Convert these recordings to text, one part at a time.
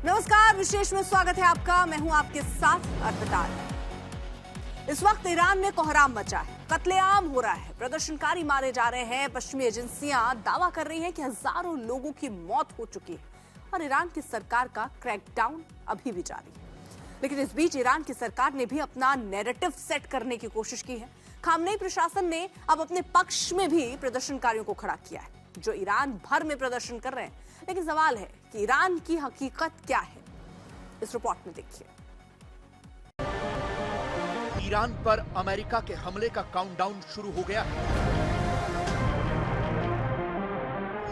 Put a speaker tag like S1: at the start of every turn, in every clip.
S1: नमस्कार, विशेष में स्वागत है आपका। मैं हूं आपके साथ अर्पिता। इस वक्त ईरान में कोहराम मचा है, कत्लेआम हो रहा है, प्रदर्शनकारी मारे जा रहे हैं। पश्चिमी एजेंसियां दावा कर रही हैं कि हजारों लोगों की मौत हो चुकी है और ईरान की सरकार का क्रैकडाउन अभी भी जारी है। लेकिन इस बीच ईरान की सरकार ने भी अपना नैरेटिव सेट करने की कोशिश की है। खामनेई प्रशासन ने अब अपने पक्ष में भी प्रदर्शनकारियों को खड़ा किया है जो ईरान भर में प्रदर्शन कर रहे हैं। लेकिन सवाल है कि ईरान की हकीकत क्या है, इस रिपोर्ट में देखिए।
S2: ईरान पर अमेरिका के हमले का काउंटडाउन शुरू हो गया है।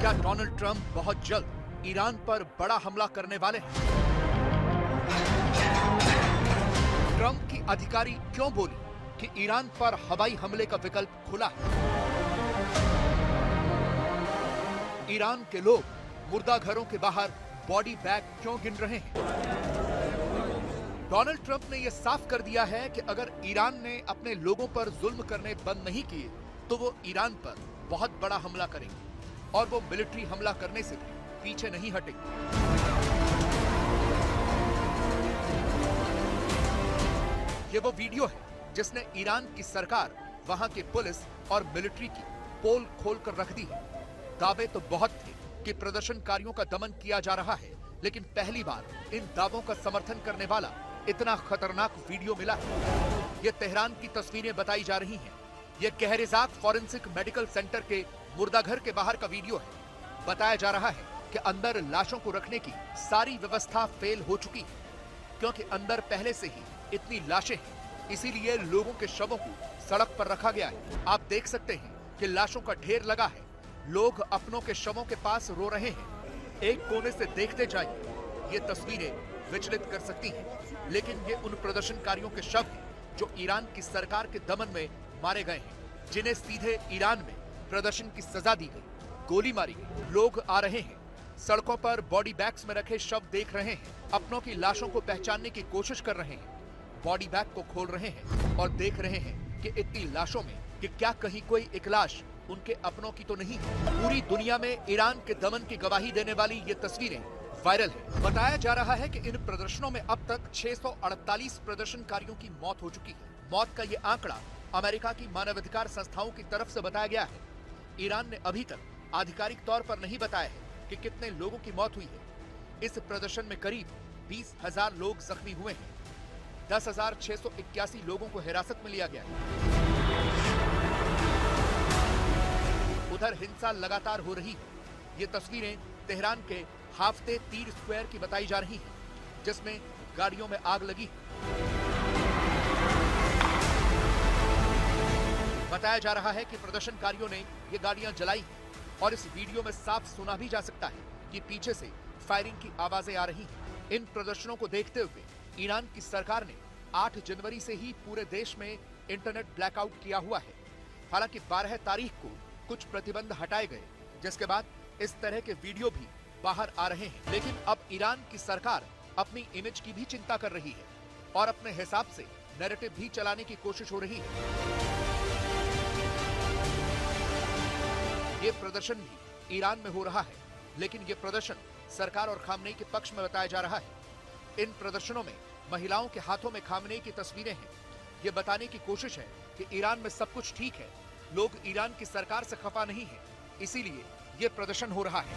S2: क्या डोनाल्ड ट्रंप बहुत जल्द ईरान पर बड़ा हमला करने वाले हैं? ट्रंप की अधिकारी क्यों बोली कि ईरान पर हवाई हमले का विकल्प खुला है? ईरान के लोग मुर्दा घरों के बाहर बॉडी बैग क्यों गिन रहे हैं? डोनाल्ड ट्रंप ने यह साफ कर दिया है कि अगर ईरान ने अपने लोगों पर जुल्म करने बंद नहीं किए तो वो ईरान पर बहुत बड़ा हमला करेंगे और वो मिलिट्री हमला करने से भी पीछे नहीं हटेंगे। ये वो वीडियो है जिसने ईरान की सरकार, वहां के पुलिस और मिलिट्री की पोल खोलकर रख दी है। दावे तो बहुत थे कि प्रदर्शनकारियों का दमन किया जा रहा है, लेकिन पहली बार इन दावों का समर्थन करने वाला इतना खतरनाक वीडियो मिला है। ये तेहरान की तस्वीरें बताई जा रही हैं। ये कहरेजाद फॉरेंसिक मेडिकल सेंटर के मुर्दाघर के बाहर का वीडियो है। बताया जा रहा है कि अंदर लाशों को रखने की सारी व्यवस्था फेल हो चुकी है, क्योंकि अंदर पहले से ही इतनी लाशें हैं, इसीलिए लोगों के शवों को सड़क पर रखा गया है। आप देख सकते हैं कि लाशों का ढेर लगा है। लोग अपनों के शवों के पास रो रहे हैं। एक कोने से देखते जाइए, ये तस्वीरें विचलित कर सकती हैं, लेकिन ये उन प्रदर्शनकारियों के शव हैं जो ईरान की सरकार के दमन में मारे गए हैं, जिन्हें सीधे ईरान में प्रदर्शन की सजा दी गई, गोली मारी गई। लोग आ रहे हैं, सड़कों पर बॉडी बैग्स में रखे शव देख रहे हैं, अपनों की लाशों को पहचानने की कोशिश कर रहे हैं, बॉडी बैग को खोल रहे हैं और देख रहे हैं कि इतनी लाशों में कि क्या कहीं कोई एक लाश उनके अपनों की तो नहीं है। पूरी दुनिया में ईरान के दमन की गवाही देने वाली ये तस्वीरें वायरल है। बताया जा रहा है कि इन प्रदर्शनों में अब तक 648 प्रदर्शनकारियों की मौत हो चुकी है। मौत का ये आंकड़ा अमेरिका की मानवाधिकार संस्थाओं की तरफ से बताया गया है। ईरान ने अभी तक आधिकारिक तौर पर नहीं बताया है कि कितने लोगों की मौत हुई है। इस प्रदर्शन में करीब 20,000 लोग जख्मी हुए हैं। 10,681 लोगों को हिरासत में लिया गया है। उधर हिंसा लगातार हो रही है। ये तस्वीरें तेहरान के हाफ्ते तीर स्क्वायर की बताई जा रही हैं, जिसमें गाड़ियों में आग लगी। बताया जा रहा है कि प्रदर्शनकारियों ने ये गाड़ियां जलाई और इस वीडियो में साफ सुना भी जा सकता है कि पीछे से फायरिंग की आवाजें आ रही हैं। इन प्रदर्शनों को देखते हुए ईरान की सरकार ने 8 जनवरी से ही पूरे देश में इंटरनेट ब्लैकआउट किया हुआ है। हालांकि 12 तारीख को कुछ प्रतिबंध हटाए गए, जिसके बाद इस तरह के वीडियो भी बाहर आ रहे हैं। लेकिन अब ईरान की सरकार अपनी इमेज की भी चिंता कर रही है और अपने हिसाब से नैरेटिव भी चलाने की कोशिश हो रही है। ये प्रदर्शन भी ईरान में हो रहा है, लेकिन ये प्रदर्शन सरकार और खामनेई के पक्ष में बताया जा रहा है। इन प्रदर्शनों में महिलाओं के हाथों में खामनेई की तस्वीरें हैं। ये बताने की कोशिश है कि ईरान में सब कुछ ठीक है, लोग ईरान की सरकार से खफा नहीं है, इसीलिए ये प्रदर्शन हो रहा है।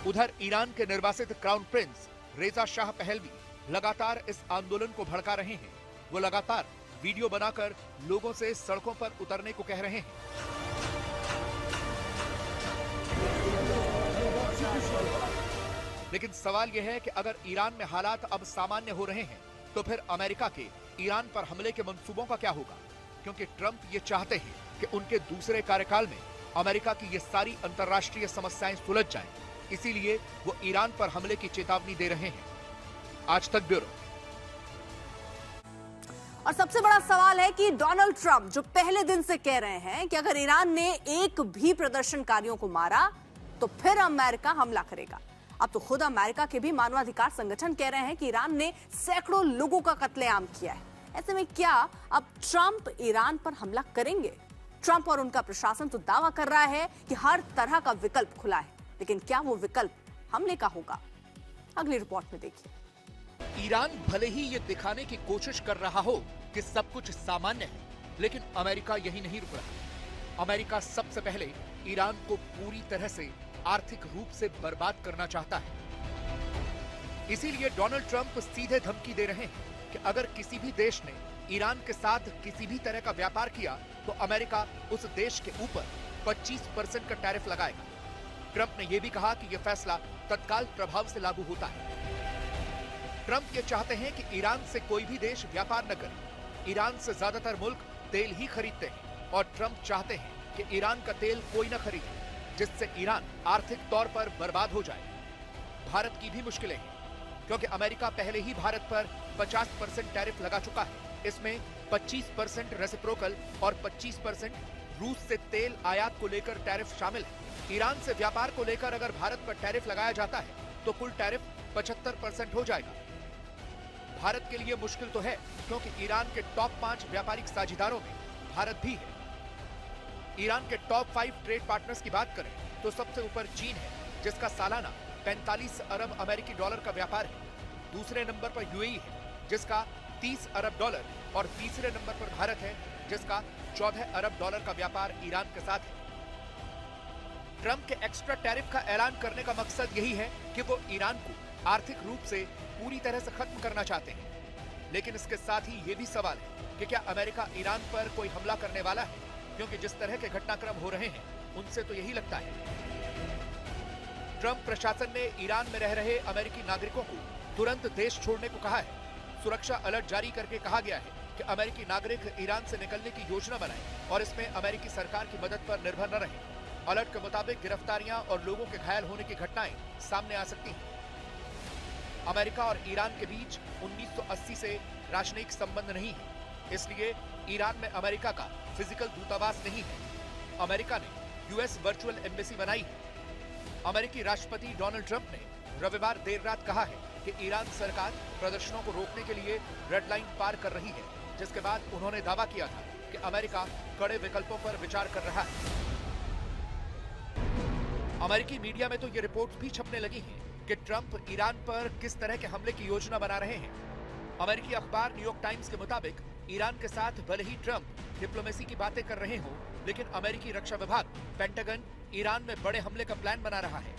S2: उधर ईरान के निर्वासित क्राउन प्रिंस रेजा शाह पहलवी लगातार इस आंदोलन को भड़का रहे हैं। वो लगातार वीडियो बनाकर लोगों से सड़कों पर उतरने को कह रहे हैं। लेकिन सवाल यह है कि अगर ईरान में हालात अब सामान्य हो रहे हैं तो फिर अमेरिका के ईरान पर हमले के मंसूबों का क्या होगा? क्योंकि ट्रंप ये चाहते हैं कि उनके दूसरे कार्यकाल में अमेरिका की ये सारी अंतर्राष्ट्रीय समस्याएं सुलझ जाएं, इसीलिए वो ईरान पर हमले की चेतावनी दे रहे हैं। आज तक ब्यूरो।
S1: और सबसे बड़ा सवाल है कि डोनाल्ड ट्रंप जो पहले दिन से कह रहे हैं कि अगर ईरान ने एक भी प्रदर्शनकारियों को मारा तो फिर अमेरिका हमला करेगा। अब तो खुद अमेरिका के भी मानवाधिकार संगठन कह रहे हैं कि ईरान ने सैकड़ों लोगों का कत्लेआम किया है। ऐसे में क्या अब ट्रंप ईरान पर हमला करेंगे? ट्रंप और उनका प्रशासन तो दावा कर रहा है कि हर तरह का विकल्प खुला है, लेकिन क्या वो विकल्प हमले का होगा? अगली रिपोर्ट में देखिए।
S2: ईरान भले ही ये दिखाने की कोशिश कर रहा हो कि सब कुछ सामान्य है, लेकिन अमेरिका यही नहीं रुक रहा। अमेरिका सबसे पहले ईरान को पूरी तरह से आर्थिक रूप से बर्बाद करना चाहता है। इसीलिए डोनाल्ड ट्रंप सीधे धमकी दे रहे हैं कि अगर किसी भी देश ने ईरान के साथ किसी भी तरह का व्यापार किया तो अमेरिका उस देश के ऊपर 25% का टैरिफ लगाएगा। ट्रंप ने यह भी कहा कि यह फैसला तत्काल प्रभाव से लागू होता है। ट्रंप ये चाहते हैं कि ईरान से कोई भी देश व्यापार न करे। ईरान से ज्यादातर मुल्क तेल ही खरीदते हैं और ट्रंप चाहते हैं कि ईरान का तेल कोई न खरीदे, जिससे ईरान आर्थिक तौर पर बर्बाद हो जाए। भारत की भी मुश्किलें हैं, क्योंकि अमेरिका पहले ही भारत पर 50% टैरिफ लगा चुका है। इसमें 25% रेसिप्रोकल और 25% रूस से तेल आयात को लेकर टैरिफ शामिल है। ईरान से व्यापार को लेकर अगर भारत पर टैरिफ लगाया जाता है तो कुल टैरिफ 75% हो जाएगा। भारत के लिए मुश्किल तो है, क्योंकि ईरान के टॉप 5 व्यापारिक साझेदारों में भारत भी है। ईरान के टॉप 5 ट्रेड पार्टनर्स की बात करें तो सबसे ऊपर चीन है, जिसका सालाना 45 अरब अमेरिकी डॉलर का व्यापार है। दूसरे नंबर पर यूएई है, जिसका 30 अरब डॉलर, और तीसरे नंबर पर भारत है, जिसका 14 अरब डॉलर का व्यापार ईरान के साथ है। ट्रंप के एक्स्ट्रा टैरिफ का ऐलान करने का मकसद यही है कि वो ईरान को आर्थिक रूप से पूरी तरह से खत्म करना चाहते हैं। लेकिन इसके साथ ही ये भी सवाल है कि क्या अमेरिका ईरान पर कोई हमला करने वाला है, क्योंकि जिस तरह के घटनाक्रम हो रहे हैं उनसे तो यही लगता है। ट्रंप प्रशासन ने ईरान में रह रहे अमेरिकी नागरिकों को तुरंत देश छोड़ने को कहा है। सुरक्षा अलर्ट जारी करके कहा गया है कि अमेरिकी नागरिक ईरान से निकलने की योजना बनाएं और इसमें अमेरिकी सरकार की मदद पर निर्भर न रहें। अलर्ट के मुताबिक गिरफ्तारियां और लोगों के घायल होने की घटनाएं सामने आ सकती हैं। अमेरिका और ईरान के बीच 1980 से राजनयिक संबंध नहीं है, इसलिए ईरान में अमेरिका का फिजिकल दूतावास नहीं है। अमेरिका ने यूएस वर्चुअल एम्बेसी बनाई है। अमेरिकी राष्ट्रपति डोनाल्ड ट्रंप ने रविवार देर रात कहा है कि ईरान सरकार प्रदर्शनों को रोकने के लिए रेड लाइन पार कर रही है, जिसके बाद उन्होंने दावा किया था कि अमेरिका कड़े विकल्पों पर विचार कर रहा है। अमेरिकी मीडिया में तो ये रिपोर्ट्स भी छपने लगी हैं कि ट्रंप ईरान पर किस तरह के हमले की योजना बना रहे हैं। अमेरिकी अखबार न्यूयॉर्क टाइम्स के मुताबिक ईरान के साथ भले ही ट्रंप डिप्लोमेसी की बातें कर रहे हों, लेकिन अमेरिकी रक्षा विभाग पेंटागन ईरान में बड़े हमले का प्लान बना रहा है।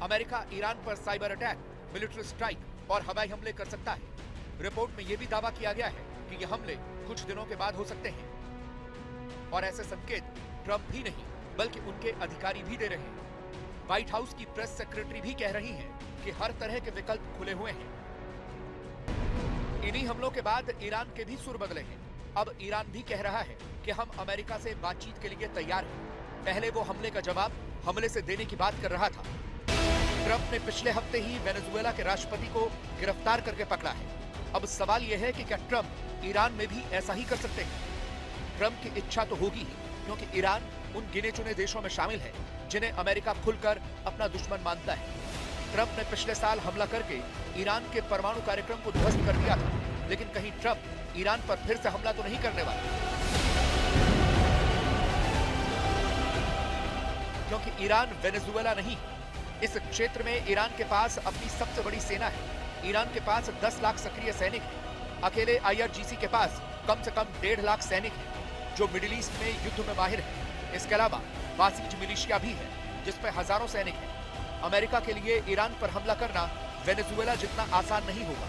S2: अमेरिका ईरान पर साइबर अटैक, मिलिट्री स्ट्राइक और हवाई हमले कर सकता है। रिपोर्ट में यह भी दावा किया गया है कि ये हमले कुछ दिनों के बाद हो सकते हैं, और ऐसे संकेत ट्रंप ही नहीं बल्कि उनके अधिकारी भी दे रहे हैं। व्हाइट हाउस की प्रेस सेक्रेटरी भी कह रही हैं कि हर तरह के विकल्प खुले हुए हैं। इन्हीं हमलों के बाद ईरान के भी सुर बदले हैं। अब ईरान भी कह रहा है कि हम अमेरिका से बातचीत के लिए तैयार हैं। पहले वो हमले का जवाब हमले से देने की बात कर रहा था। ट्रंप ने पिछले हफ्ते ही वेनेजुएला के राष्ट्रपति को गिरफ्तार करके पकड़ा है। अब सवाल यह है कि क्या ट्रंप ईरान में भी ऐसा ही कर सकते हैं? ट्रंप की इच्छा तो होगी ही, क्योंकि ईरान उन गिने चुने देशों में शामिल है जिन्हें अमेरिका खुलकर अपना दुश्मन मानता है। ट्रंप ने पिछले साल हमला करके ईरान के परमाणु कार्यक्रम को ध्वस्त कर दिया था, लेकिन कहीं ट्रंप ईरान पर फिर से हमला तो नहीं करने वाले, क्योंकि ईरान वेनेजुएला नहीं है। इस क्षेत्र में ईरान के पास अपनी सबसे बड़ी सेना है। ईरान के पास 10 लाख सक्रिय सैनिक हैं। अकेले IRGC के पास कम से कम 1.5 लाख सैनिक हैं, जो मिडिल ईस्ट में युद्ध में माहिर है। इसके अलावा बासिज मिलिशिया भी है, जिसमें हजारों सैनिक हैं। अमेरिका के लिए ईरान पर हमला करना वेनेजुएला जितना आसान नहीं होगा।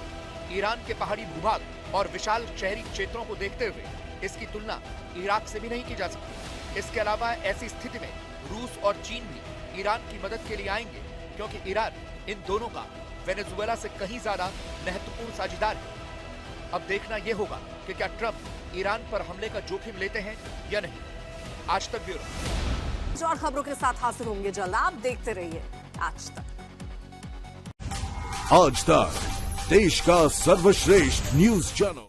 S2: ईरान के पहाड़ी भूभाग और विशाल शहरी क्षेत्रों को देखते हुए इसकी तुलना इराक से भी नहीं की जा सकती। इसके अलावा ऐसी स्थिति में रूस और चीन भी ईरान की मदद के लिए आएंगे, क्योंकि ईरान इन दोनों का वेनेजुएला से कहीं ज्यादा महत्वपूर्ण साझेदार है। अब देखना यह होगा कि क्या ट्रंप ईरान पर हमले का जोखिम लेते हैं या नहीं। आज तक ब्यूरो।
S1: और खबरों के साथ हाजिर होंगे जल्द। आप देखते रहिए आज तक।
S3: आज तक देश का सर्वश्रेष्ठ न्यूज चैनल।